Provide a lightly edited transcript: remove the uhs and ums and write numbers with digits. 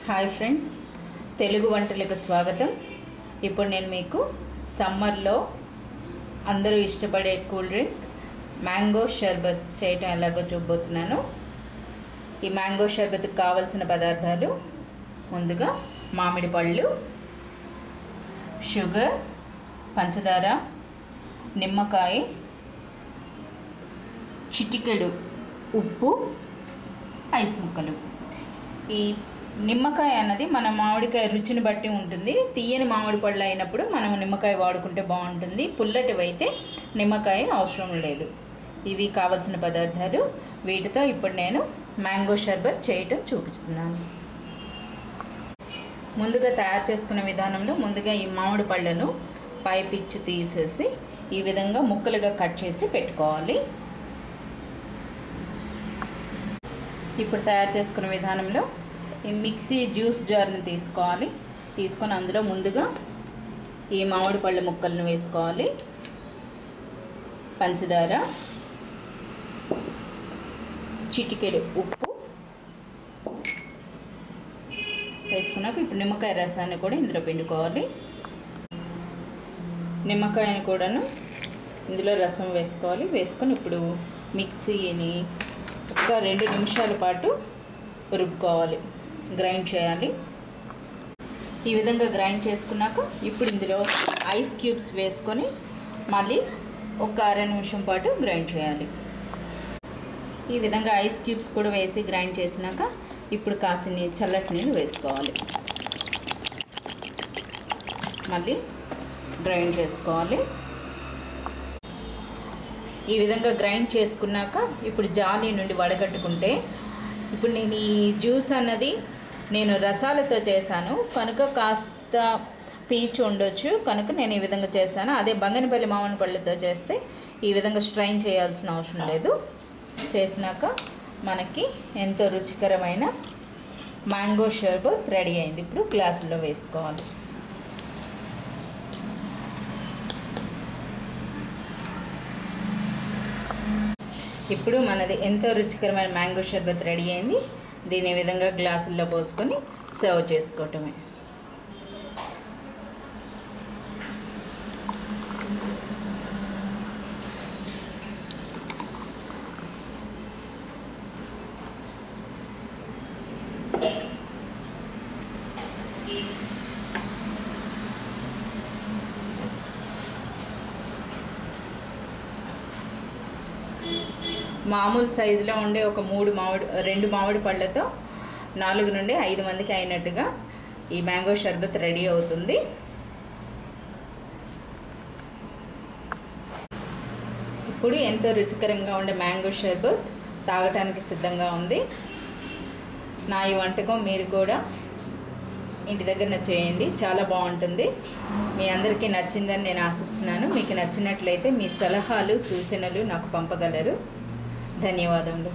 Hi friends, Telugu వంటలకు స్వాగతం. ఇప్పుడు నేను మీకు సమ్మర్లో అందరూ ఇష్టపడే కూల్ డ్రింక్ మ్యాంగో షర్బత్ చేయటం ఎలాగో చూపబోతున్నాను. ఈ మ్యాంగో షర్బత్కి కావలసిన పదార్థాలు: ముందుగా మామిడి పళ్ళు, షుగర్, పంచదార, నిమ్మకాయ, చిటికెడు ఉప్పు, ఐస్ ముక్కలు. ఈ నిమ్మకాయ అన్నది మన మామిడికాయ రుచిని బట్టి ఉంటుంది. తీయని మామిడి పళ్ళు అయినప్పుడు మనం నిమ్మకాయ వాడుకుంటే బాగుంటుంది. పుల్లటివి అయితే నిమ్మకాయ అవసరం లేదు. ఇవి కావలసిన పదార్థాలు. వీటితో ఇప్పుడు నేను మ్యాంగో షర్బత్ చేయటం చూపిస్తున్నాను. ముందుగా తయారు చేసుకునే విధానంలో ముందుగా ఈ మామిడి పళ్ళను పై పిచ్చు తీసేసి ఈ విధంగా ముక్కలుగా కట్ చేసి పెట్టుకోవాలి. ఇప్పుడు తయారు చేసుకునే విధానంలో ఈ మిక్సీ జ్యూస్ జార్ని తీసుకొని అందులో ముందుగా ఈ మామిడి పళ్ళ ముక్కలను వేసుకోవాలి. పంచదార, చిటికెడు ఉప్పు వేసుకున్నాక ఇప్పుడు నిమ్మకాయ రసాన్ని కూడా ఇందులో పిండుకోవాలి. నిమ్మకాయని కూడాను ఇందులో రసం వేసుకోవాలి. వేసుకొని ఇప్పుడు మిక్సీని ఒక 2 నిమిషాల పాటు రుబ్బుకోవాలి, గ్రైండ్ చేయాలి. ఈ విధంగా గ్రైండ్ చేసుకున్నాక ఇప్పుడు ఇందులో ఐస్ క్యూబ్స్ వేసుకొని మళ్ళీ ఒక 1/2 నిమిషం పాటు గ్రైండ్ చేయాలి. ఈ విధంగా ఐస్ క్యూబ్స్ కూడా వేసి గ్రైండ్ చేసినాక ఇప్పుడు కాసిని చల్లటి నీళ్ళు వేసుకోవాలి. మళ్ళీ గ్రైండ్ చేసుకోవాలి. ఈ విధంగా గ్రైండ్ చేసుకున్నాక ఇప్పుడు జాలి నుండి వడగట్టుకుంటే, ఇప్పుడు నేను ఈ జ్యూస్ అన్నది నేను రసాలతో చేశాను కనుక కాస్త పీచు ఉండొచ్చు, కనుక నేను ఈ విధంగా చేశాను. అదే బంగనపల్లి మామిడి పళ్ళతో చేస్తే ఈ విధంగా స్ట్రైన్ చేయాల్సిన అవసరం లేదు. చేసినాక మనకి ఎంతో రుచికరమైన మ్యాంగో షర్బత్ రెడీ అయింది. ఇప్పుడు గ్లాసుల్లో వేసుకోవాలి. ఇప్పుడు మనది ఎంతో రుచికరమైన మ్యాంగో షర్బత్ రెడీ అయింది. దీని విధంగా గ్లాసుల్లో పోసుకొని సర్వ్ చేసుకోవటమే. మామూలు సైజులో ఉండే ఒక 2 మామిడి పళ్ళతో 4 నుండి 5 మందికి అయినట్టుగా ఈ మ్యాంగో షర్బత్ రెడీ అవుతుంది. ఇప్పుడు ఎంతో రుచికరంగా ఉండే మ్యాంగో షర్బత్ తాగటానికి సిద్ధంగా ఉంది. నా ఈ వంటకం మీరు కూడా ఇంటి దగ్గర చేయండి, చాలా బాగుంటుంది. మీ అందరికీ నచ్చిందని నేను ఆశిస్తున్నాను. మీకు నచ్చినట్లయితే మీ సలహాలు, సూచనలు నాకు పంపగలరు. ధన్యవాదములు.